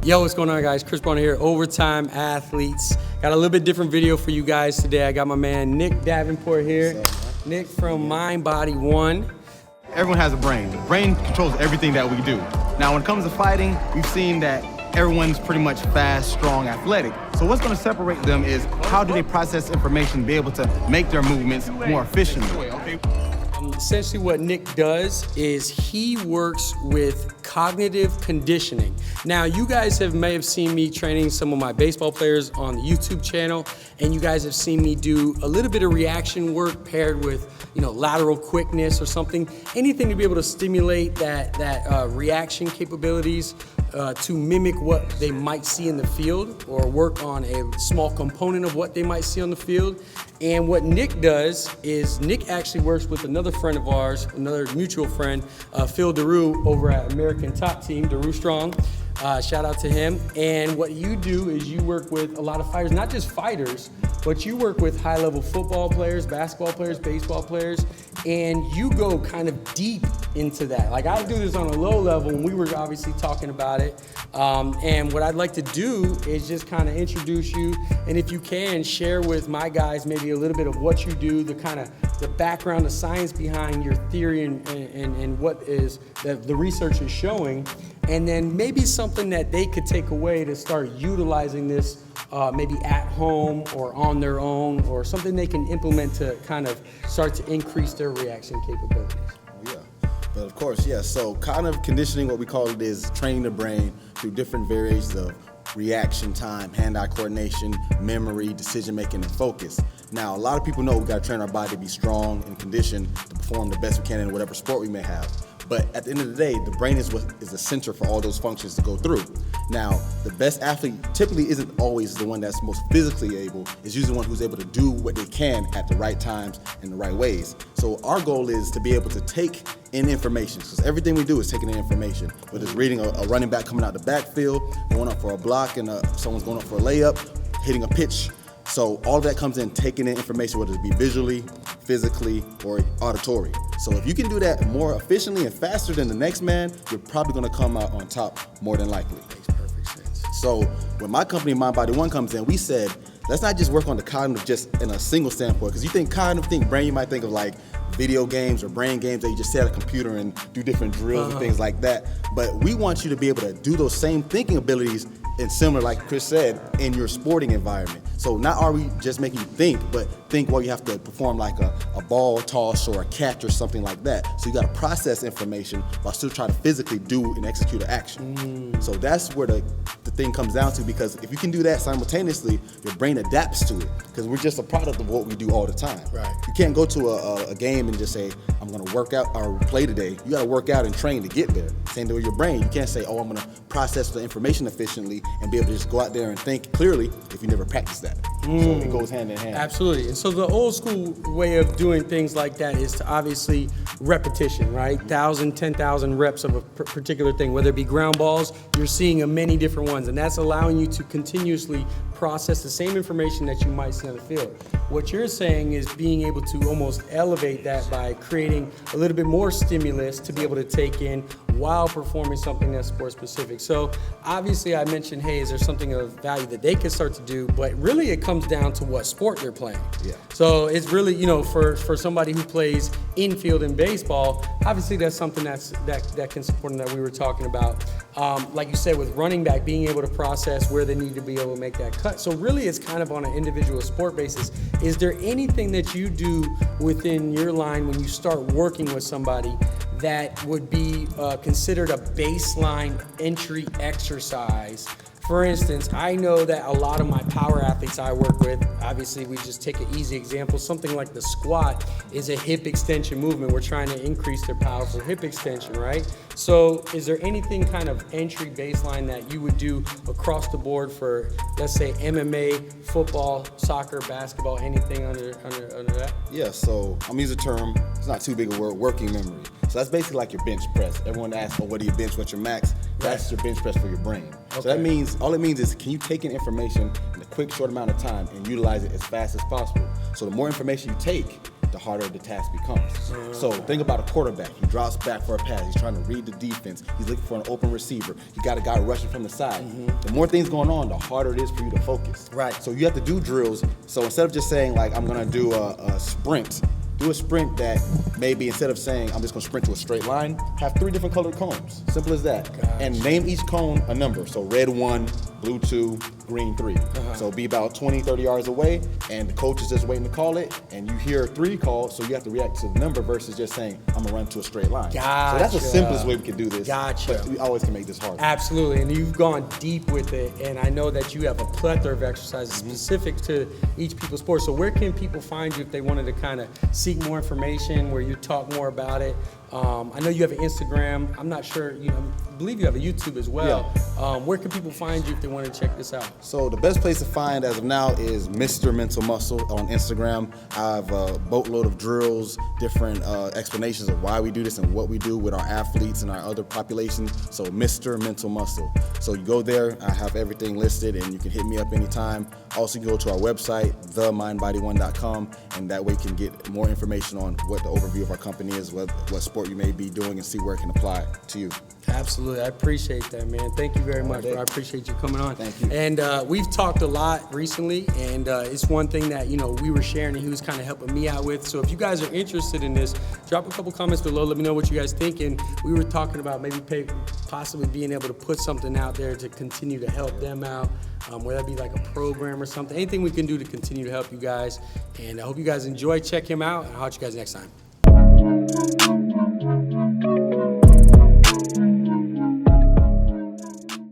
Yo, what's going on, guys? Chris Brown here, Overtime Athletes. Got a little bit different video for you guys today. I got my man Nick Davenport here. Nick from Mind Body One. Everyone has a brain. The brain controls everything that we do. Now, when it comes to fighting, we've seen that everyone's pretty much fast, strong, athletic. So what's going to separate them is how do they process information, be able to make their movements more efficiently. Essentially what Nick does is he works with cognitive conditioning. Now, you guys may have seen me training some of my baseball players on the YouTube channel, and you guys have seen me do a little bit of reaction work paired with, lateral quickness or something. Anything to be able to stimulate that reaction capabilities to mimic what they might see in the field or work on a small component of what they might see on the field. And what Nick does is Nick actually works with another friend of ours, another mutual friend, Phil DeRue over at American Top Team, DeRue Strong. Shout out to him. And what you do is you work with a lot of fighters, not just fighters, but you work with high-level football players, basketball players, baseball players, and you go kind of deep into that. Like, I do this on a low level, and we were obviously talking about it. And what I'd like to do is just kind of introduce you, and if you can, share with my guys maybe a little bit of what you do, the background, the science behind your theory and what is the research is showing, and then maybe something that they could take away to start utilizing this maybe at home or on their own, or something they can implement to kind of start to increase their reaction capabilities. But of course, yeah, so cognitive conditioning, what we call it, is training the brain through different variations of reaction time, hand-eye coordination, memory, decision-making, and focus. Now, a lot of people know we gotta train our body to be strong and conditioned to perform the best we can in whatever sport we may have. But at the end of the day, the brain is what is the center for all those functions to go through. Now, the best athlete typically isn't always the one that's most physically able. It's usually the one who's able to do what they can at the right times in the right ways. So our goal is to be able to take in information, because everything we do is taking in information. Whether it's reading a running back coming out the backfield, going up for a block, and someone's going up for a layup, hitting a pitch. So all of that comes in taking in information, whether it be visually, physically, or auditory. So if you can do that more efficiently and faster than the next man, you're probably gonna come out on top more than likely. Makes perfect sense. So when my company, Mind Body One, comes in, we said, let's not just work on the cognitive just in a single standpoint, because you think cognitive, brain, you might think of like video games or brain games that you just sit at a computer and do different drills and things like that. But we want you to be able to do those same thinking abilities and similar, like Chris said, in your sporting environment. So not are we just making you think, but think while you have to perform like a ball toss or a catch or something like that. So you gotta process information while still trying to physically do and execute an action. So that's where the thing comes down to, because if you can do that simultaneously, your brain adapts to it, because we're just a product of what we do all the time. Right. You can't go to a game and just say, I'm gonna work out or play today. You gotta work out and train to get there. Same thing with your brain. You can't say, oh, I'm gonna process the information efficiently and be able to just go out there and think clearly if you never practice that. So it goes hand in hand. Absolutely. And so the old school way of doing things like that is to obviously repetition, right? 1,000, 10,000 reps of a particular thing, whether it be ground balls, you're seeing many different ones, and that's allowing you to continuously process the same information that you might see on the field. What you're saying is being able to almost elevate that by creating a little bit more stimulus to be able to take in while performing something that's sport specific. So obviously I mentioned, hey, is there something of value that they can start to do, but really it comes down to what sport they're playing. Yeah. So it's really, for somebody who plays infield in baseball, obviously that's something that can support them that we were talking about. Like you said, with running back, being able to process where they need to be able to make that cut. So really it's kind of on an individual sport basis. Is there anything that you do within your line when you start working with somebody that would be considered a baseline entry exercise? For instance, I know that a lot of my power athletes I work with, obviously we just take an easy example, something like the squat is a hip extension movement. We're trying to increase their powerful hip extension, right? So is there anything kind of entry baseline that you would do across the board for, let's say, MMA, football, soccer, basketball, anything under that? Yeah, so I'm gonna use a term, it's not too big a word, working memory. So that's basically like your bench press. Everyone asks, what do you bench, what's your max? That's your bench press for your brain. Okay. So that means, all it means is, can you take in information in a quick, short amount of time and utilize it as fast as possible? So the more information you take, the harder the task becomes. So think about a quarterback. He drops back for a pass. He's trying to read the defense. He's looking for an open receiver. You got a guy rushing from the side. The more things going on, the harder it is for you to focus. Right. So you have to do drills. So instead of just saying like, I'm gonna do a sprint, do a sprint that maybe instead of saying I'm just gonna sprint to a straight line, have 3 different colored cones. Simple as that. Gotcha. And name each cone a number. So red 1, blue 2, green 3. So be about 20, 30 yards away, and the coach is just waiting to call it, and you hear 3 called, so you have to react to the number versus just saying, I'm gonna run to a straight line. Gotcha. So that's the simplest way we can do this. Gotcha. But we always can make this harder. Absolutely, and you've gone deep with it, and I know that you have a plethora of exercises specific to each people's sport. So where can people find you if they wanted to kind of seek more information, where you talk more about it? I know you have an Instagram. I'm not sure, I believe you have a YouTube as well. Where can people find you if they want to check this out? So the best place to find as of now is Mr. Mental Muscle on Instagram. I have a boatload of drills, different explanations of why we do this and what we do with our athletes and our other populations. So Mr. Mental Muscle. So you go there, I have everything listed, and you can hit me up anytime. Also, you go to our website, themindbody1.com, and that way you can get more information on what the overview of our company is, what sport you may be doing, and see where it can apply to you. Absolutely, I appreciate that, man. Thank you very much, bro. I appreciate you coming on. Thank you. And we've talked a lot recently, and it's one thing that we were sharing, and he was kind of helping me out with. So if you guys are interested in this, drop a couple comments below. Let me know what you guys think. And we were talking about maybe possibly being able to put something out there to continue to help them out, whether that be like a program or something. Anything we can do to continue to help you guys. And I hope you guys enjoy. Check him out, and I'll catch you guys next time.